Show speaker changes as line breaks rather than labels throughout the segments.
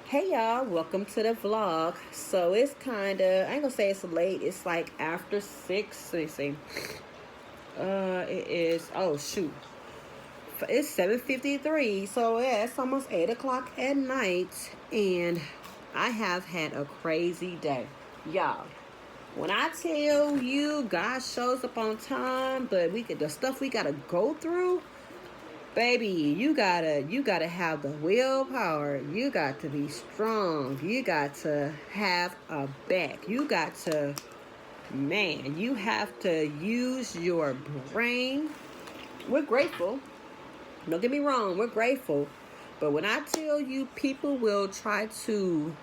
Hey y'all, welcome to the vlog. So it's kinda, I ain't gonna say it's late, it's like after 6, let me see. It is, oh shoot. It's 7:53, so yeah, it's almost 8 o'clock at night. And I have had a crazy day. Y'all, when I tell you God shows up on time, but the stuff we gotta go through, baby, you gotta have the willpower. You got to be strong. You got to have a back. You got to, man, you have to use your brain. We're grateful. Don't get me wrong, we're grateful. But when I tell you, people will try to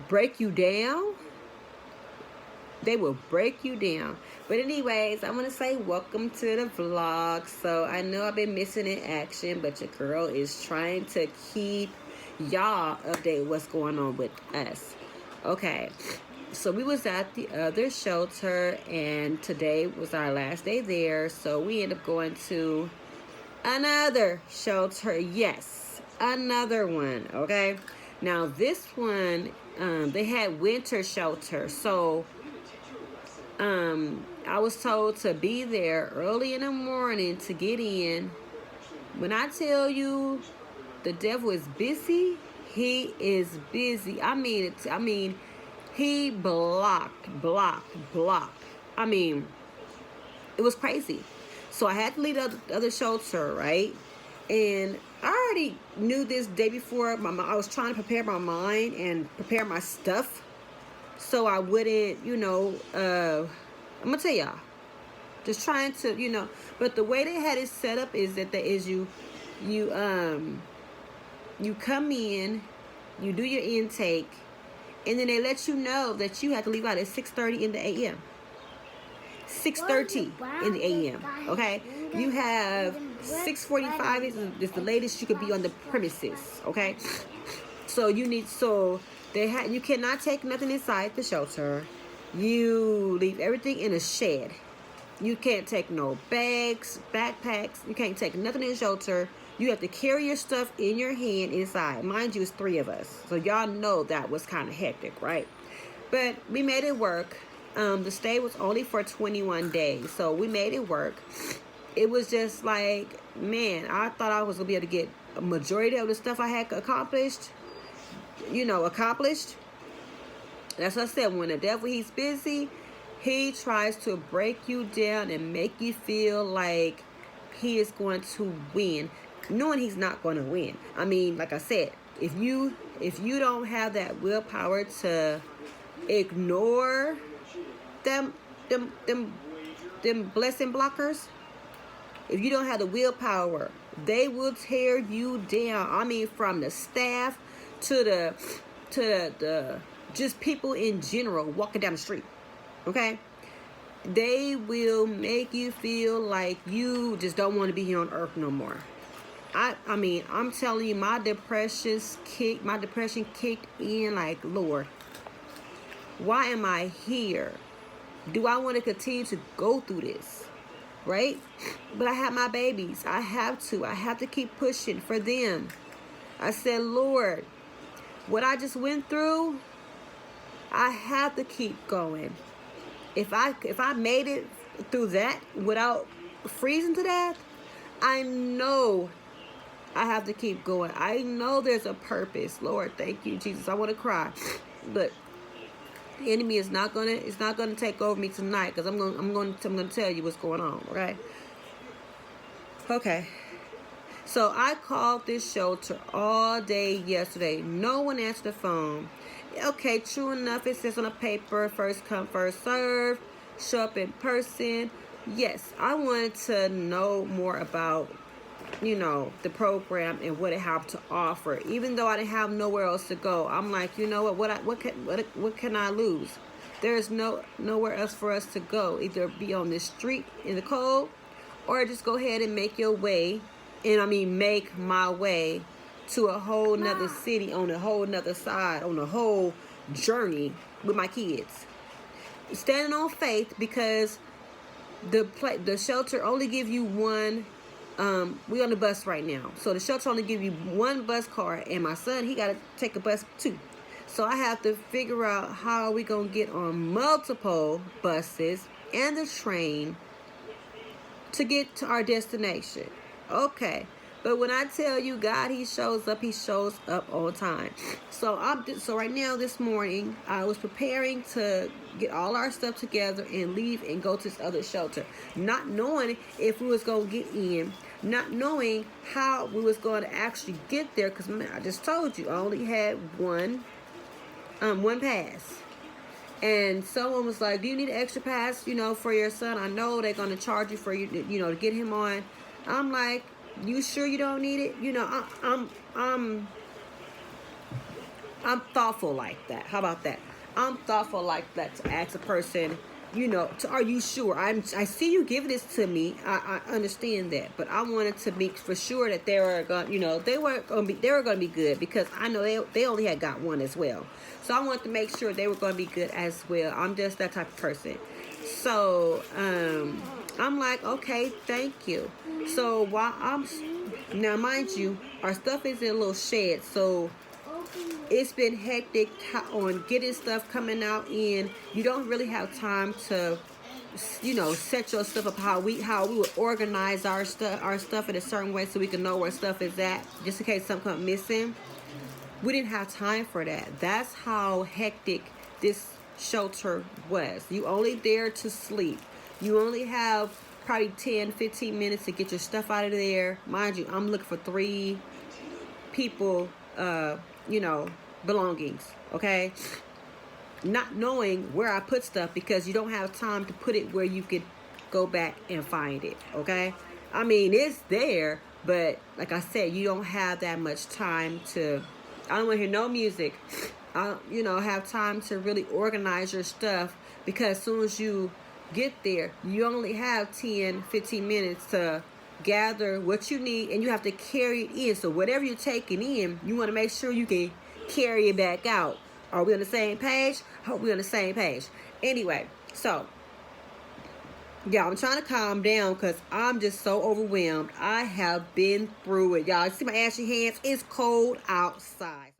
break you down, they will break you down. But anyways, I want to say welcome to the vlog. So I know I've been missing in action, but your girl is trying to keep y'all updated what's going on with us. Okay, so we was at the other shelter, and today was our last day there. So we ended up going to another shelter. Yes, another one. Okay, now this one, they had winter shelter. So I was told to be there early in the morning to get in. When I tell you the devil is busy, he is busy. I mean, he blocked. I mean, it was crazy. So I had to leave the other shelter, right? And I already knew this day before. I was trying to prepare my mind and prepare my stuff, so I wouldn't, I'm gonna tell y'all, just trying to, but the way they had it set up is that you come in, you do your intake, and then they let you know that you have to leave out at 6:30 in the a.m. 6:30 in the a.m. Okay, you have 6:45 is the latest you could be on the premises. Okay, so you cannot take nothing inside the shelter. You leave everything in a shed. You can't take no bags, backpacks. You can't take nothing in the shelter. You have to carry your stuff in your hand inside. Mind you, it's 3 of us. So y'all know that was kind of hectic, right? But we made it work. The stay was only for 21 days. So we made it work. It was just like, man, I thought I was going to be able to get a majority of the stuff I had accomplished. That's what I said. When the devil, he's busy, he tries to break you down and make you feel like he is going to win, knowing he's not going to win. I mean, like I said, if you don't have that willpower to ignore them blessing blockers, if you don't have the willpower, they will tear you down. I mean, from the staff to the just people in general walking down the street. Okay, they will make you feel like you just don't want to be here on earth no more. I mean, I'm telling you, my depression kicked in like, Lord, why am I here? Do I want to continue to go through this? Right? But I have my babies. I have to keep pushing for them. I said, Lord, what I just went through, I have to keep going. If I made it through that without freezing to death, I know I have to keep going. I know there's a purpose. Lord, thank you, Jesus. I want to cry, but the enemy is not gonna take over me tonight, because I'm gonna tell you what's going on. Okay. So I called this shelter all day yesterday. No one answered the phone. Okay, true enough, it says on the paper, first come, first serve. Show up in person. Yes, I wanted to know more about, the program and what it had to offer. Even though I didn't have nowhere else to go, I'm like, you know what can I lose? There's nowhere else for us to go. Either be on this street in the cold, or just go ahead and make my way to a whole nother city, on a whole nother side, on a whole journey with my kids. Standing on faith, because the shelter only give you one we on the bus right now. So the shelter only give you one bus card, and my son, he got to take a bus too. So I have to figure out how we going to get on multiple buses and the train to get to our destination. Okay. But when I tell you God, he shows up on time. So right now this morning, I was preparing to get all our stuff together and leave and go to this other shelter, not knowing if we was going to get in, not knowing how we was going to actually get there, because I just told you I only had one pass. And someone was like, do you need an extra pass, for your son? I know they're going to charge you for you, to get him on. I'm like, you sure you don't need it? I'm thoughtful like that. How about that? I'm thoughtful like that to ask a person, are you sure? I see you giving this to me. I understand that, but I wanted to be for sure that they were going, they were going to be good, because I know they only had got one as well. So I wanted to make sure they were going to be good as well. I'm just that type of person. So I'm like, okay, thank you. So now mind you, our stuff is in a little shed, so it's been hectic on getting stuff coming out in. You don't really have time to, set your stuff up how we would organize our stuff in a certain way so we can know where stuff is at, just in case something comes missing. We didn't have time for that. That's how hectic this shelter was. You only there to sleep. You only have probably 10-15 minutes to get your stuff out of there. Mind you, I'm looking for 3 people, belongings, okay? Not knowing where I put stuff, because you don't have time to put it where you could go back and find it, okay? I mean, it's there, but like I said, you don't have that much time to, I don't want to hear no music. I don't, have time to really organize your stuff, because as soon as you get there, you only have 10-15 minutes to gather what you need, and you have to carry it in. So whatever you're taking in, you want to make sure you can carry it back out. Are we on the same page? Hope we're on the same page. Anyway, so y'all, I'm trying to calm down because I'm just so overwhelmed. I have been through it. Y'all see my ashy hands? It's cold outside.